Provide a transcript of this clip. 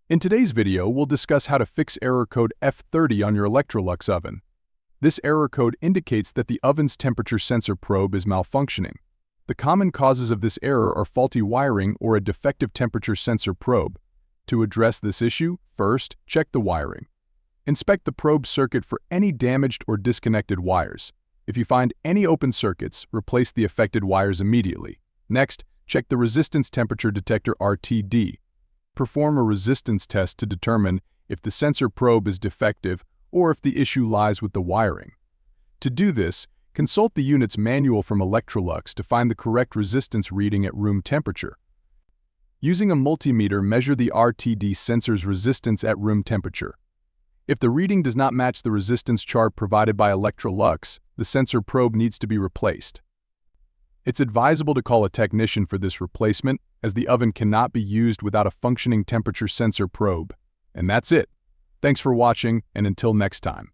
In today's video, we'll discuss how to fix error code F30 on your Electrolux oven. This error code indicates that the oven's temperature sensor probe is malfunctioning. The common causes of this error are faulty wiring or a defective temperature sensor probe. To address this issue, first, check the wiring. Inspect the probe circuit for any damaged or disconnected wires. If you find any open circuits, replace the affected wires immediately. Next, check the resistance temperature detector RTD. Perform a resistance test to determine if the sensor probe is defective or if the issue lies with the wiring. To do this, consult the unit's manual from Electrolux to find the correct resistance reading at room temperature. Using a multimeter, measure the RTD sensor's resistance at room temperature. If the reading does not match the resistance chart provided by Electrolux, the sensor probe needs to be replaced. It's advisable to call a technician for this replacement, as the oven cannot be used without a functioning temperature sensor probe. And that's it. Thanks for watching, and until next time.